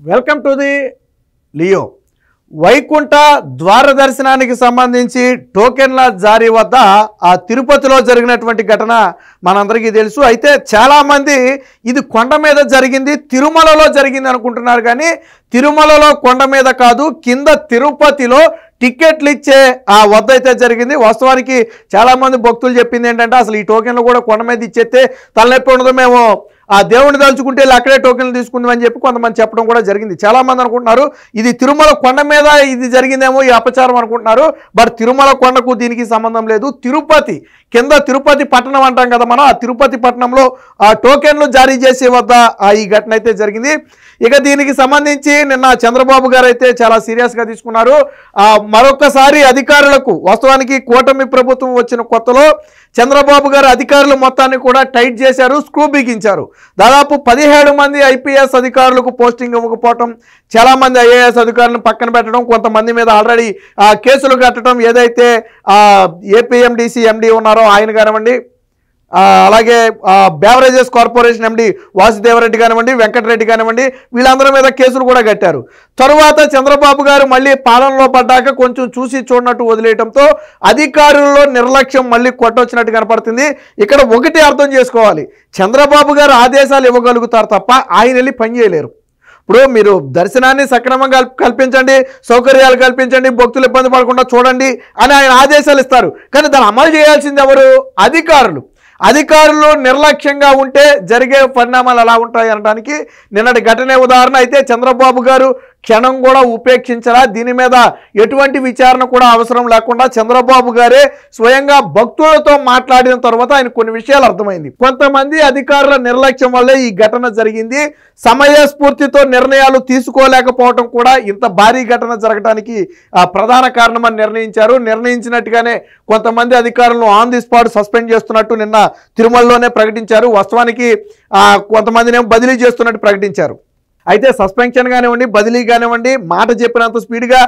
Welcome to the Leo. Vaikuntha ద్వార దర్శనానికి సంబంధించి టోకెన్ల జారీ వద్ద ఆ తిరుపతిలో జరిగినటువంటి ఘటన మనందరికీ తెలుసు. అయితే చాలామంది ఇది కొండ మీద జరిగింది, తిరుమలలో జరిగింది అనుకుంటున్నారు. కానీ తిరుమలలో కొండ మీద కాదు, కింద తిరుపతిలో టికెట్లు ఇచ్చే ఆ వద్ద అయితే జరిగింది. వాస్తవానికి చాలామంది భక్తులు చెప్పింది ఏంటంటే అసలు ఈ టోకెన్లు కూడా కొండ మీద ఇచ్చేస్తే తలనొప్పి ఉండదు, మేము ఆ దేవుడిని తలుచుకుంటే అక్కడే టోకెన్లు తీసుకుందామని చెప్పి కొంతమంది చెప్పడం కూడా జరిగింది. చాలామంది అనుకుంటున్నారు ఇది తిరుమల కొండ మీద ఇది జరిగిందేమో ఈ అపచారం అనుకుంటున్నారు. బట్ తిరుమల కొండకు దీనికి సంబంధం లేదు. తిరుపతి కింద తిరుపతి పట్టణం అంటాం కదా మనం, ఆ తిరుపతి పట్టణంలో ఆ టోకెన్లు జారీ చేసే వద్ద ఈ ఘటన అయితే జరిగింది. ఇక దీనికి సంబంధించి నిన్న చంద్రబాబు గారు అయితే చాలా సీరియస్గా తీసుకున్నారు. మరొకసారి అధికారులకు, వాస్తవానికి కూటమి ప్రభుత్వం వచ్చిన కొత్తలో చంద్రబాబు గారు అధికారులు మొత్తాన్ని కూడా టైట్ చేశారు, స్క్రూ బిగించారు. దాదాపు 17 మంది ఐపీఎస్ అధికారులకు పోస్టింగ్ ఇవ్వకపోవటం, చాలామంది ఐఏఎస్ అధికారులను పక్కన పెట్టడం, కొంతమంది మీద ఆల్రెడీ కేసులు కట్టడం, ఏదైతే ఏపీఎండిసి ఎండి ఉన్నారో ఆయన కానివ్వండి, అలాగే బేవరేజెస్ కార్పొరేషన్ ఎండి వాసుదేవరెడ్డి కానివ్వండి, వెంకటరెడ్డి కానివ్వండి, వీళ్ళందరి మీద కేసులు కూడా కట్టారు. తరువాత చంద్రబాబు గారు మళ్ళీ పాలనలో పడ్డాక కొంచెం చూసి చూడనట్టు వదిలేయడంతో అధికారుల్లో నిర్లక్ష్యం మళ్ళీ కొట్టొచ్చినట్టు కనపడుతుంది. ఇక్కడ ఒకటి అర్థం చేసుకోవాలి, చంద్రబాబు గారు ఆదేశాలు ఇవ్వగలుగుతారు తప్ప ఆయన వెళ్ళి పని చేయలేరు. ఇప్పుడు మీరు దర్శనాన్ని సక్రమంగా కల్పించండి, సౌకర్యాలు కల్పించండి, భక్తులు ఇబ్బంది పడకుండా చూడండి అని ఆయన ఆదేశాలు ఇస్తారు. కానీ దాన్ని అమలు చేయాల్సింది ఎవరు? అధికారులు. అధికారులు నిర్లక్ష్యంగా ఉంటే జరిగే పరిణామాలు ఎలా ఉంటాయి అనడానికి నిన్నటి ఘటనే ఉదాహరణ. అయితే చంద్రబాబు గారు క్షణం కూడా ఉపేక్షించరా, దీని మీద ఎటువంటి విచారణ కూడా అవసరం లేకుండా చంద్రబాబు గారే స్వయంగా భక్తులతో మాట్లాడిన తర్వాత ఆయన కొన్ని విషయాలు అర్థమైంది. కొంతమంది అధికారుల నిర్లక్ష్యం వల్లే ఈ ఘటన జరిగింది, సమయస్ఫూర్తితో నిర్ణయాలు తీసుకోలేకపోవడం కూడా ఇంత భారీ ఘటన జరగడానికి ప్రధాన కారణమని నిర్ణయించినట్టుగానే కొంతమంది అధికారులను ఆన్ ది స్పాట్ సస్పెండ్ చేస్తున్నట్టు నిన్న తిరుమలలోనే ప్రకటించారు. వాస్తవానికి కొంతమందినేమో బదిలీ చేస్తున్నట్టు ప్రకటించారు. అయితే సస్పెన్షన్ కానివ్వండి, బదిలీ కానివ్వండి, మాట చెప్పినంత స్పీడ్గా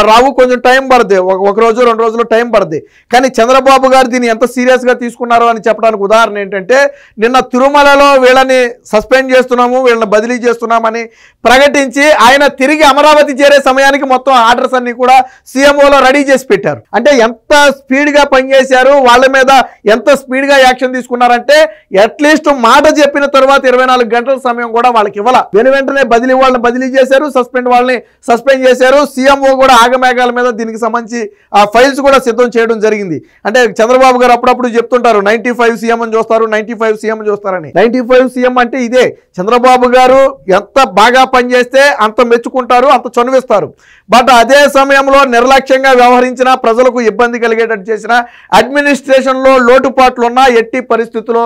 రావు, కొంచెం టైం పడుతుంది, ఒక రోజు 2 రోజులు టైం పడుతుంది. కానీ చంద్రబాబు గారు దీన్ని ఎంత సీరియస్గా తీసుకున్నారో అని చెప్పడానికి ఉదాహరణ ఏంటంటే నిన్న తిరుమలలో వీళ్ళని సస్పెండ్ చేస్తున్నాము, వీళ్ళని బదిలీ చేస్తున్నామని ప్రకటించి ఆయన తిరిగి అమరావతి చేరే సమయానికి మొత్తం ఆర్డర్స్ అన్ని కూడా సీఎంఓలో రెడీ చేసి పెట్టారు. అంటే ఎంత స్పీడ్గా పనిచేశారు, వాళ్ళ మీద ఎంత స్పీడ్గా యాక్షన్ తీసుకున్నారంటే అట్లీస్ట్ మాట చెప్పిన తర్వాత 24 గంటల సమయం కూడా వాళ్ళకి ఇవ్వాల. వెంటనే బదిలీ వాళ్ళని బదిలీ చేశారు, సస్పెండ్ వాళ్ళని సస్పెండ్ చేశారు. సీఎంఓ కూడా ఆగమేఘాల మీద దీనికి సంబంధించి ఆ ఫైల్స్ కూడా సిద్ధం చేయడం జరిగింది. అంటే చంద్రబాబు గారు అప్పుడప్పుడు చెప్తుంటారు 95 సీఎం అని చూస్తారు, 95 సీఎం చూస్తారని. 95 సీఎం అంటే ఇదే. చంద్రబాబు గారు ఎంత బాగా పనిచేస్తే అంత మెచ్చుకుంటారు, అంత చనువిస్తారు. బట్ అదే సమయంలో నిర్లక్ష్యంగా వ్యవహరించిన, ప్రజలకు ఇబ్బంది కలిగేటట్టు చేసిన, అడ్మినిస్ట్రేషన్లో లోటుపాట్లు ఉన్నా ఎట్టి పరిస్థితుల్లో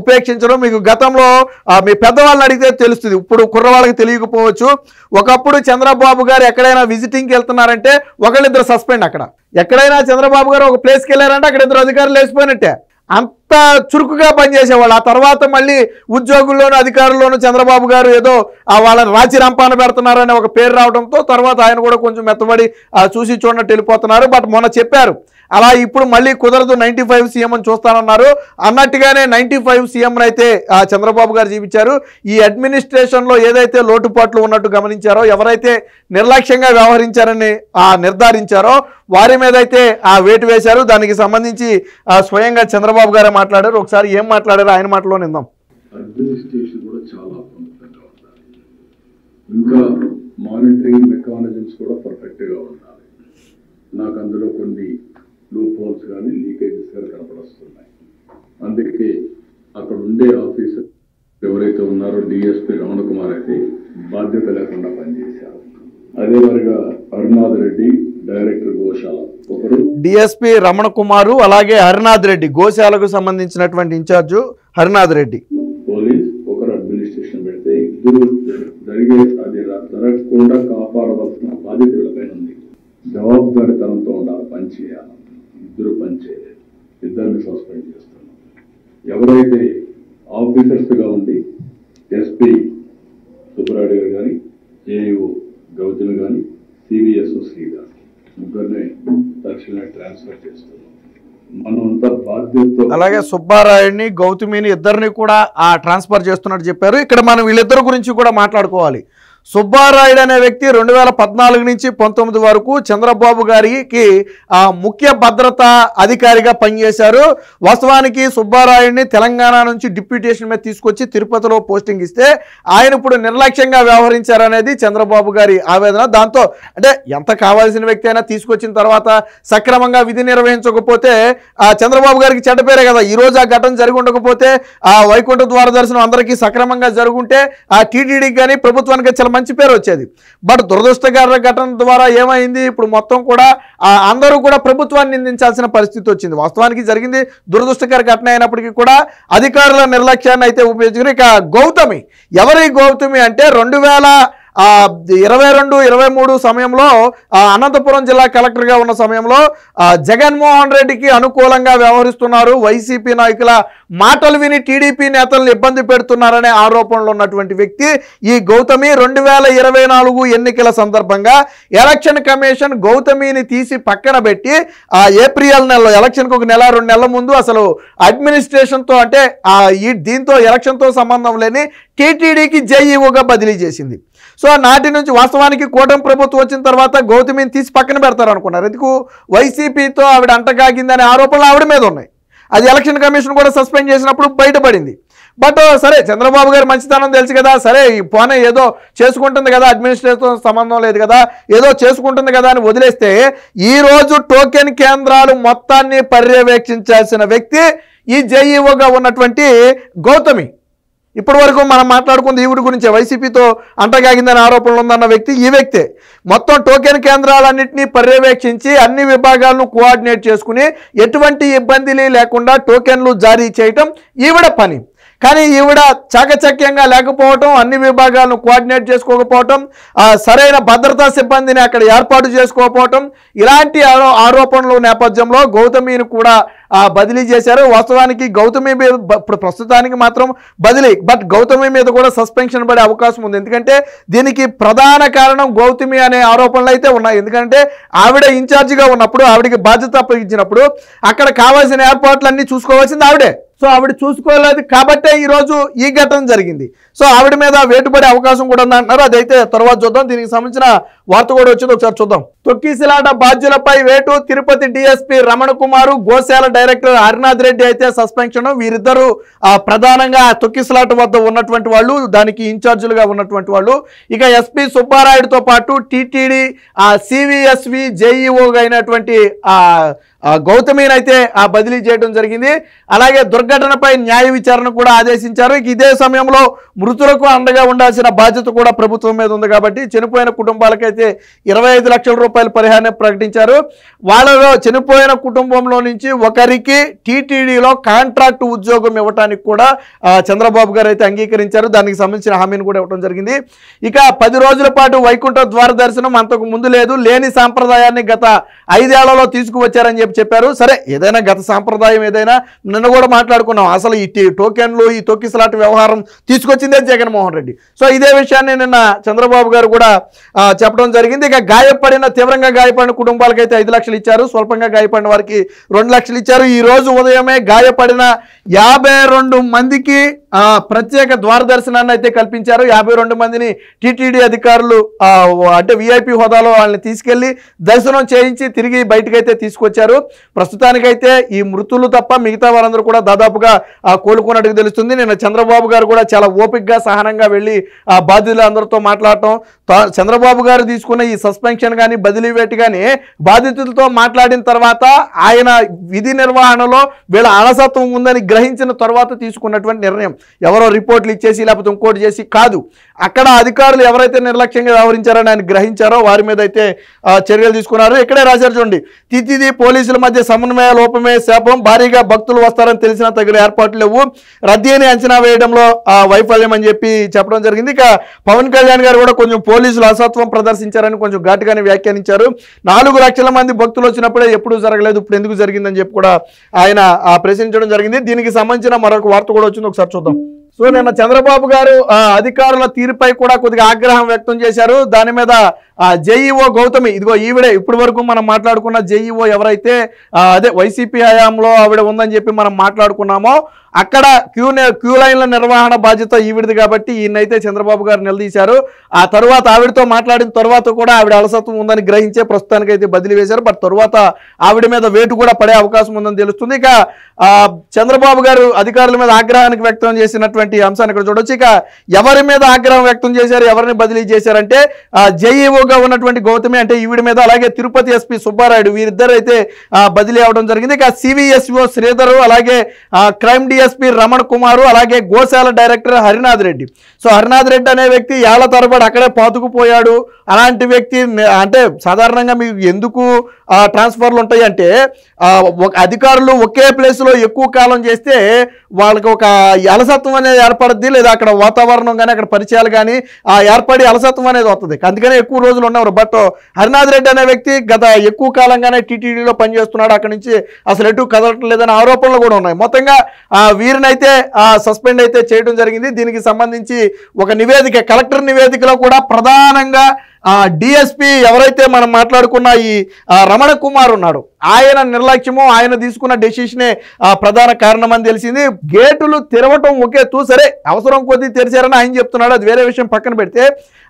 ఉపేక్షించడం. మీకు గతంలో మీ పెద్దవాళ్ళని అడిగితే తెలుస్తుంది, ఇప్పుడు కుర్రవాళ్ళకి తెలియకపోవచ్చు. ఒకప్పుడు చంద్రబాబు గారు ఎక్కడైనా విజిటింగ్కి వెళ్తున్నారంటే ఒకళ్ళిద్దరు సస్పెండ్. అక్కడ ఎక్కడైనా చంద్రబాబు గారు ఒక ప్లేస్కి వెళ్ళారంటే అక్కడ 2 అధికారులు వేసిపోయినట్టే. అంత చురుకుగా పనిచేసేవాళ్ళు. ఆ తర్వాత మళ్ళీ ఉద్యోగుల్లోనూ అధికారుల్లోనూ చంద్రబాబు గారు ఏదో వాళ్ళని రాచి రంపాన పెడుతున్నారనే ఒక పేరు రావడంతో తర్వాత ఆయన కూడా కొంచెం మెత్తబడి చూసి చూడనట్టు వెళ్ళిపోతున్నారు. బట్ మొన్న చెప్పారు అలా ఇప్పుడు మళ్ళీ కుదరదు, 95 సీఎం అని చూస్తానన్నారు. అన్నట్టుగానే 95 సీఎంను అయితే చంద్రబాబు గారు చూపించారు. ఈ అడ్మినిస్ట్రేషన్లో ఏదైతే లోటుపాట్లు ఉన్నట్టు గమనించారో, ఎవరైతే నిర్లక్ష్యంగా వ్యవహరించారని నిర్ధారించారో వారి మీద అయితే వేటు వేశారు. దానికి సంబంధించి స్వయంగా చంద్రబాబు గారే మాట్లాడారు. ఒకసారి ఏం మాట్లాడారో ఆయన మాటలో నిందాం. అడ్మినిస్ట్రేషన్ కూడా చాలా పర్ఫెక్ట్గా ఉండాలి, ఇంకా మానిటరింగ్ మెకానిజమ్స్ కూడా పర్ఫెక్ట్గా ఉండాలి. నాకు అందులో కొన్ని లూప్ హోల్స్ కానీ లీకేజెస్ కానీ కనపడొస్తున్నాయి. అందుకే అక్కడ ఉండే ఆఫీసర్ ఎవరైతే ఉన్నారో డిఎస్పీ రమణ కుమార్ అయితే బాధ్యత లేకుండా పనిచేశారు. అదే మరిగా హరినాథ్ రెడ్డి డైరెక్టర్ గోశాల ఒకరు, డిఎస్పీ రమణ కుమారు, అలాగే హరినాథ్ రెడ్డి గోశాలకు సంబంధించినటువంటి ఇన్ఛార్జు హరినాథ్ రెడ్డి, పోలీస్ ఒకరు అడ్మినిస్ట్రేషన్ పెడితే ఇద్దరు జరిగే అది జరగకుండా కాపాడవలసిన బాధ్యత వీళ్ళపైన ఉంది. జవాబుదారితనంతో ఉండాలి, పని చేయాలి. ఇద్దరు పని చేయలేదు, ఇద్దరిని సస్పెండ్ చేస్తున్నాం. ఎవరైతే ఆఫీసర్స్గా ఉండి ఎస్పీ సుబ్బరాయుడు గారు కానీ, ఏయూ గౌతమ్ కానీ, సివిఎస్ శ్రీగారు ముగ్గురిని తక్షణమే ట్రాన్స్ఫర్ చేస్తున్నాం. మనమంతా బాధ్యత. అలాగే సుబ్బారాయుడిని, గౌతమిని ఇద్దరిని కూడా ట్రాన్స్ఫర్ చేస్తున్నట్టు చెప్పారు. ఇక్కడ మనం వీళ్ళిద్దరి గురించి కూడా మాట్లాడుకోవాలి. సుబ్బారాయుడు అనే వ్యక్తి 2014 నుంచి 19 వరకు చంద్రబాబు గారికి ముఖ్య భద్రతా అధికారిగా పనిచేశారు. వాస్తవానికి సుబ్బారాయుడిని తెలంగాణ నుంచి డిప్యూటేషన్ మీద తీసుకొచ్చి తిరుపతిలో పోస్టింగ్ ఇస్తే ఆయన ఇప్పుడు నిర్లక్ష్యంగా వ్యవహరించారనేది చంద్రబాబు గారి ఆవేదన. దాంతో అంటే ఎంత కావాల్సిన వ్యక్తి అయినా తీసుకొచ్చిన తర్వాత సక్రమంగా విధి నిర్వహించకపోతే చంద్రబాబు గారికి చెడ్డ పేరే కదా. ఈరోజు ఆ ఘటన జరిగి ఉండకపోతే వైకుంఠ ద్వార దర్శనం అందరికీ సక్రమంగా జరుగుంటే టీటీడీకి కానీ ప్రభుత్వానికి చాలా మంచి పేరు వచ్చేది. బట్ దురదృష్టకర ఘటన ద్వారా ఏమైంది, ఇప్పుడు మొత్తం కూడా అందరూ కూడా ప్రభుత్వాన్ని నిందించాల్సిన పరిస్థితి వచ్చింది. వాస్తవానికి జరిగింది దురదృష్టకర ఘటన అయినప్పటికీ కూడా అధికారుల నిర్లక్ష్యాన్ని అయితే ఉపయోగించుకుని ఇక గౌతమి, ఎవరి గౌతమి అంటే 2022-23 సమయంలో అనంతపురం జిల్లా కలెక్టర్గా ఉన్న సమయంలో జగన్మోహన్ రెడ్డికి అనుకూలంగా వ్యవహరిస్తున్నారు, వైసీపీ నాయకుల మాటలు విని టీడీపీ నేతలను ఇబ్బంది పెడుతున్నారనే ఆరోపణలు ఉన్నటువంటి వ్యక్తి ఈ గౌతమి. 2024 ఎన్నికల సందర్భంగా ఎలక్షన్ కమిషన్ గౌతమిని తీసి పక్కన పెట్టి ఏప్రిల్ నెలలో ఎలక్షన్కి 1-2 నెలల ముందు అసలు అడ్మినిస్ట్రేషన్తో అంటే దీంతో ఎలక్షన్తో సంబంధం లేని టీటీడీకి జేఈఓగా బదిలీ చేసింది. సో నాటి నుంచి వాస్తవానికి కూటమి ప్రభుత్వం వచ్చిన తర్వాత గౌతమిని తీసి పక్కన పెడతారు అనుకున్నారు. ఎందుకు, వైసీపీతో ఆవిడ అంటకాగిందనే ఆరోపణలు ఆవిడ మీద ఉన్నాయి. అది ఎలక్షన్ కమిషన్ కూడా సస్పెండ్ చేసినప్పుడు బయటపడింది. బట్ సరే, చంద్రబాబు గారు మంచితనం తెలుసు కదా, సరే పోనే ఏదో చేసుకుంటుంది కదా, అడ్మినిస్ట్రేషన్ సంబంధం లేదు కదా, ఏదో చేసుకుంటుంది కదా అని వదిలేస్తే ఈరోజు టోకెన్ కేంద్రాలు మొత్తాన్ని పర్యవేక్షించాల్సిన వ్యక్తి ఈ జేఈఓగా ఉన్నటువంటి గౌతమి. ఇప్పటి వరకు మనం మాట్లాడుకుంది ఈవిడ గురించే, వైసీపీతో అంటగాగిందని ఆరోపణలు ఉందన్న వ్యక్తి ఈ వ్యక్తే. మొత్తం టోకెన్ కేంద్రాలన్నింటినీ పర్యవేక్షించి అన్ని విభాగాలను కోఆర్డినేట్ చేసుకుని ఎటువంటి ఇబ్బంది లేకుండా టోకెన్లు జారీ చేయటం ఈవిడ పని. కానీ ఈవిడ చాకచక్యంగా లేకపోవటం, అన్ని విభాగాలను కోఆర్డినేట్ చేసుకోకపోవటం, సరైన భద్రతా సిబ్బందిని అక్కడ ఏర్పాటు చేసుకోకపోవటం, ఇలాంటి ఆరోపణల నేపథ్యంలో గౌతమిని కూడా బదిలీ చేశారు. వాస్తవానికి గౌతమి మీద ఇప్పుడు ప్రస్తుతానికి మాత్రం బదిలీ, బట్ గౌతమి మీద కూడా సస్పెన్షన్ పడే అవకాశం ఉంది. ఎందుకంటే దీనికి ప్రధాన కారణం గౌతమి అనే ఆరోపణలు అయితే ఉన్నాయి. ఎందుకంటే ఆవిడ ఇన్ఛార్జిగా ఉన్నప్పుడు, ఆవిడకి బాధ్యత అప్పగించినప్పుడు అక్కడ కావాల్సిన ఏర్పాట్లన్నీ చూసుకోవాల్సింది ఆవిడే. సో ఆవిడ చూసుకోలేదు కాబట్టే ఈరోజు ఈ ఘటన జరిగింది. సో ఆవిడ మీద వేటుపడే అవకాశం కూడా ఉందంటున్నారు. అదైతే తర్వాత చూద్దాం. దీనికి సంబంధించిన వార్త కూడా వచ్చింది, ఒకసారి చూద్దాం. తొక్కిసలాట బాధ్యులపై వేటు, తిరుపతి డిఎస్పీ రమణ కుమారు, గోశాల డైరెక్టర్ హరినాథ్ రెడ్డి అయితే సస్పెన్షన్. వీరిద్దరూ ప్రధానంగా తొక్కిసలాట వద్ద ఉన్నటువంటి వాళ్ళు, దానికి ఇన్ఛార్జీలుగా ఉన్నటువంటి వాళ్ళు. ఇక ఎస్పీ సుబ్బారాయుడుతో పాటు టీటీడీ సివిఎస్వి జేఈఓగా అయినటువంటి గౌతమిని అయితే బదిలీ చేయడం జరిగింది. అలాగే దుర్ఘటనపై న్యాయ విచారణ కూడా ఆదేశించారు. ఇదే సమయంలో మృతులకు అండగా ఉండాల్సిన బాధ్యత కూడా ప్రభుత్వం మీద ఉంది కాబట్టి చనిపోయిన కుటుంబాలకైతే 25 లక్షల రూపాయల పరిహారం ప్రకటించారు. వాళ్ళలో చనిపోయిన కుటుంబంలో నుంచి ఒకరికి టీటీడీలో కాంట్రాక్ట్ ఉద్యోగం ఇవ్వడానికి కూడా చంద్రబాబు గారు అయితే అంగీకరించారు. దానికి సంబంధించిన హామీని కూడా ఇవ్వడం జరిగింది. ఇక 10 రోజుల పాటు వైకుంఠ ద్వార దర్శనం అంతకు ముందు లేని సాంప్రదాయాన్ని గత 5 ఏళ్లలో తీసుకువచ్చారని చెప్పారు. సరే, ఏదైనా గత సాంప్రదాయం ఏదైనా, నిన్న కూడా మాట్లాడుకున్నాం, అసలు ఈ టోకెన్లు ఈ తొక్కిసలాట వ్యవహారం తీసుకొచ్చిందే జగన్మోహన్ రెడ్డి. సో ఇదే విషయాన్ని నిన్న చంద్రబాబు గారు కూడా చెప్పడం జరిగింది. ఇక తీవ్రంగా గాయపడిన కుటుంబాలకైతే 5 లక్షలు ఇచ్చారు, స్వల్పంగా గాయపడిన వారికి 2 లక్షలు ఇచ్చారు. ఈ రోజు ఉదయమే గాయపడిన 52 మందికి ప్రత్యేక ద్వార దర్శనాన్ని అయితే కల్పించారు. 52 మందిని టీటీడీ అధికారులు అంటే విఐపి హోదాలో వాళ్ళని తీసుకెళ్లి దర్శనం చేయించి తిరిగి బయటకైతే తీసుకొచ్చారు. ప్రస్తుతానికైతే ఈ మృతులు తప్ప మిగతా వారందరూ కూడా దాదాపుగా కోలుకున్నట్టుగా తెలుస్తుంది. నిన్న చంద్రబాబు గారు కూడా చాలా ఓపికగా సహనంగా వెళ్ళి బాధితులందరితో మాట్లాడటం, చంద్రబాబు గారు తీసుకున్న ఈ సస్పెన్షన్ కానీ బదిలీ వేటు కానీ బాధితులతో మాట్లాడిన తర్వాత ఆయన విధి నిర్వహణలో వీళ్ళ అలసత్వం ఉందని గ్రహించిన తర్వాత తీసుకున్నటువంటి నిర్ణయం. ఎవరో రిపోర్ట్లు ఇచ్చేసి లేకపోతే ఇంకోటి చేసి కాదు, అక్కడ అధికారులు ఎవరైతే నిర్లక్ష్యంగా వ్యవహరించారని ఆయన గ్రహించారో వారి మీద అయితే చర్యలు తీసుకున్నారు. ఇక్కడే రాశారు చూడండి, తితిది పోలీసుల మధ్య సమన్వయ లోపమే శాపం, భారీగా భక్తులు వస్తారని తెలిసిన తగిన ఏర్పాట్లు లేవు, రద్దీని అంచనా వేయడంలో వైఫల్యం అని చెప్పి చెప్పడం జరిగింది. ఇక పవన్ కళ్యాణ్ గారు కూడా కొంచెం పోలీసులు అసత్వం ప్రదర్శించారని కొంచెం ఘాటుగానే వ్యాఖ్యానించారు. 4 లక్షల మంది భక్తులు వచ్చినప్పుడే ఎప్పుడు జరగలేదు, ఇప్పుడు ఎందుకు జరిగిందని చెప్పి కూడా ఆయన ప్రశ్నించడం జరిగింది. దీనికి సంబంధించిన మరొక వార్త కూడా వచ్చింది, ఒకసారి చూద్దాం. సో నిన్న చంద్రబాబు గారు అధికారుల తీరుపై కూడా కొద్దిగా ఆగ్రహం వ్యక్తం చేశారు. దాని మీద జేఈఓ గౌతమి, ఇదిగో ఈవిడే ఇప్పటి వరకు మనం మాట్లాడుకున్న జేఈఓ ఎవరైతే అదే వైసీపీ హయాంలో ఆవిడ ఉందని చెప్పి మనం మాట్లాడుకున్నామో అక్కడ క్యూ లైన్ల నిర్వహణ బాధ్యత ఈవిడిది కాబట్టి ఈయనైతే చంద్రబాబు గారు నిలదీశారు. ఆ తర్వాత ఆవిడతో మాట్లాడిన తర్వాత కూడా ఆవిడ అలసత్వం ఉందని గ్రహించే ప్రస్తుతానికైతే బదిలీ వేశారు. బట్ తర్వాత ఆవిడ మీద వేటు కూడా పడే అవకాశం ఉందని తెలుస్తుంది. ఇక చంద్రబాబు గారు అధికారుల మీద ఆగ్రహానికి వ్యక్తం చేసినటువంటి అంశాన్ని ఇక్కడ చూడొచ్చు. ఇక ఎవరి మీద ఆగ్రహం వ్యక్తం చేశారు, ఎవరిని బదిలీ చేశారంటే జేఈఓగా ఉన్నటువంటి గౌతమి అంటే ఈవిడ మీద, అలాగే తిరుపతి ఎస్పీ సుబ్బారాయుడు వీరిద్దరు అయితే బదిలీ అవడం జరిగింది. ఇక సివిఎస్ఓ శ్రీధరు, అలాగే క్రైమ్ డిఎస్పీ రమణ కుమారు, అలాగే గోశాల డైరెక్టర్ హరినాథ్ రెడ్డి. సో హరినాథ్ రెడ్డి అనే వ్యక్తి ఏళ్ల తరబడి అక్కడే పాతుకుపోయాడు. అలాంటి వ్యక్తి అంటే సాధారణంగా మీకు ఎందుకు ట్రాన్స్ఫర్లు ఉంటాయి అంటే అధికారులు ఒకే ప్లేస్లో ఎక్కువ కాలం చేస్తే వాళ్ళకి ఒక అలసత్వం అనేది ఏర్పడుద్ది, లేదా అక్కడ వాతావరణం కానీ అక్కడ పరిచయాలు కానీ ఏర్పడి అలసత్వం అనేది వస్తుంది. అందుకనే ఎక్కువ రోజులు ఉన్నవారు. బట్ హరినాథ్ రెడ్డి అనే వ్యక్తి గత ఎక్కువ కాలంగానే టీటీడీలో పనిచేస్తున్నాడు, అక్కడి నుంచి అసలు ఎటు కదలటం లేదనే ఆరోపణలు కూడా ఉన్నాయి. మొత్తంగా వీరినైతే సస్పెండ్ అయితే చేయడం జరిగింది. దీనికి సంబంధించి ఒక నివేదిక, కలెక్టర్ నివేదికలో కూడా ప్రధానంగా డిఎస్పీ ఎవరైతే మనం మాట్లాడుకున్న ఈ రమణ కుమార్ ఉన్నాడు, ఆయన నిర్లక్ష్యము, ఆయన తీసుకున్న డెసిషనే ప్రధాన కారణం అని తెలిసింది. గేటులు తెరవటం ఒకే సరే అవసరం కొద్దీ తెరిచారని ఆయన చెప్తున్నాడు, అది వేరే విషయం పక్కన పెడితే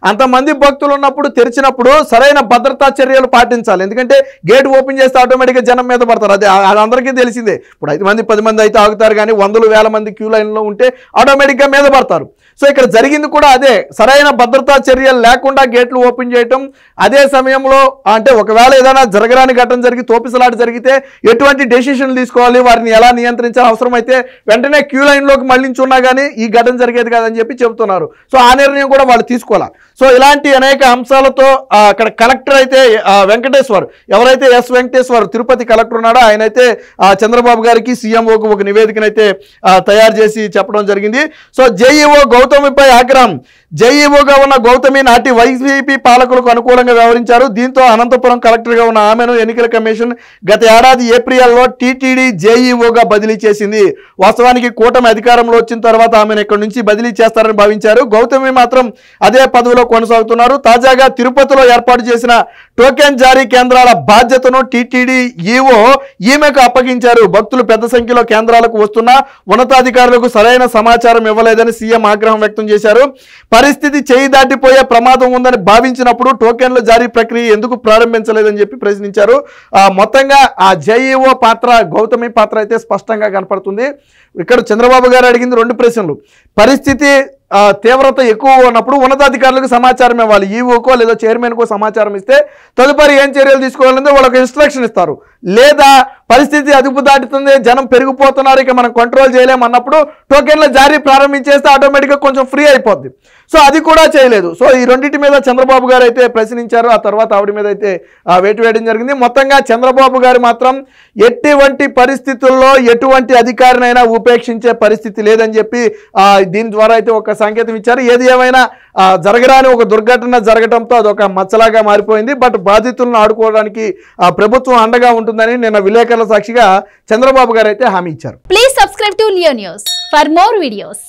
అంతమంది భక్తులు ఉన్నప్పుడు తెరిచినప్పుడు సరైన భద్రతా చర్యలు పాటించాలి. ఎందుకంటే గేట్ ఓపెన్ చేస్తే ఆటోమేటిక్గా జనం మీద పడతారు, అది అందరికీ తెలిసిందే. ఇప్పుడు 5 మంది 10 మంది అయితే ఆగుతారు, కానీ వందలు వేల మంది క్యూ లైన్లో ఉంటే ఆటోమేటిక్గా మీద పడతారు. సో ఇక్కడ జరిగింది కూడా అదే, సరైన భద్రతా చర్యలు లేకుండా గేట్లు ఓపెన్ చేయటం. అదే సమయంలో అంటే ఒకవేళ ఏదైనా జరగరాని ఘటన జరిగి తోపిసలాట జరిగితే ఎటువంటి డెసిషన్లు తీసుకోవాలి, వారిని ఎలా నియంత్రించాలి, అవసరమైతే వెంటనే క్యూ లైన్లోకి మళ్ళించున్నా కానీ ఈ ఘటన జరిగేది కాదని చెప్పి చెబుతున్నారు. సో ఆ నిర్ణయం కూడా వాళ్ళు తీసుకోవాలి. సో ఇలాంటి అనేక అంశాలతో అక్కడ కలెక్టర్ అయితే వెంకటేశ్వర్, ఎవరైతే ఎస్ వెంకటేశ్వర్ తిరుపతి కలెక్టర్ ఉన్నాడో ఆయన అయితే చంద్రబాబు గారికి సీఎంఓకి ఒక నివేదికనైతే తయారు చేసి చెప్పడం జరిగింది. సో జేఈఓ గౌతమిపై ఆగ్రహం. జేఈఓగా ఉన్న గౌతమి నాటి వైసీపీ పాలకులకు అనుకూలంగా వ్యవహరించారు. దీంతో అనంతపురం కలెక్టర్గా ఉన్న ఆమెను ఎన్నికల కమిషన్ గత ఏడాది ఏప్రిల్లో టీటీడీ జేఈఓగా బదిలీ చేసింది. వాస్తవానికి కూటమి అధికారంలో వచ్చిన తర్వాత ఆమెను ఇక్కడి నుంచి బదిలీ చేస్తారని భావించారు. గౌతమి మాత్రం అదే పదవిలో కొనసాగుతున్నారు. తాజాగా తిరుపతిలో ఏర్పాటు చేసిన టోకెన్ జారీ కేంద్రాల బాధ్యతను టీటీడీ ఈఓ ఈమెకు అప్పగించారు. భక్తులు పెద్ద సంఖ్యలో కేంద్రాలకు వస్తున్నా ఉన్నతాధికారులకు సరైన సమాచారం ఇవ్వలేదని సీఎం ఆగ్రహం వ్యక్తం చేశారు. పరిస్థితి చేయి దాటిపోయే ప్రమాదం ఉందని భావించినప్పుడు టోకెన్ల జారీ ప్రక్రియ ఎందుకు ప్రారంభించలేదని చెప్పి ప్రశ్నించారు. మొత్తంగా ఆ జేఈఓ పాత్ర, గౌతమి పాత్ర అయితే స్పష్టంగా కనపడుతుంది. ఇక్కడ చంద్రబాబు గారు అడిగింది 2 ప్రశ్నలు. పరిస్థితి తీవ్రత ఎక్కువ ఉన్నప్పుడు ఉన్నతాధికారులకు సమాచారం ఇవ్వాలి, ఈఓకో లేదా చైర్మన్కో సమాచారం ఇస్తే తదుపరి ఏం చర్యలు తీసుకోవాలంటే వాళ్ళకి ఇన్స్ట్రక్షన్ ఇస్తారు. లేదా పరిస్థితి అదుపు దాటుతుంది, జనం పెరిగిపోతున్నారు, ఇక మనం కంట్రోల్ చేయలేము అన్నప్పుడు టోకెన్ల జారీ ప్రారంభించేస్తే ఆటోమేటిక్గా కొంచెం ఫ్రీ అయిపోద్ది. సో అది కూడా చేయలేదు. సో ఈ రెండింటి మీద చంద్రబాబు గారు అయితే ప్రశ్నించారు. ఆ తర్వాత ఆవిడ మీద అయితే వేటు వేయడం జరిగింది. మొత్తంగా చంద్రబాబు గారు మాత్రం ఎటువంటి పరిస్థితుల్లో ఎటువంటి అధికారినైనా ఉపేక్షించే పరిస్థితి లేదని చెప్పి దీని ద్వారా అయితే ఒక సంకేతం ఇచ్చారు. ఏది ఏమైనా జరగరాని ఒక దుర్ఘటన జరగడంతో అదొక మచ్చలాగా మారిపోయింది. బట్ బాధితులను ఆడుకోవడానికి ప్రభుత్వం అండగా ఉంటుందని నిన్న విలేకరుల సాక్షిగా చంద్రబాబు గారు అయితే హామీ ఇచ్చారు. Please subscribe to Leo news for more videos.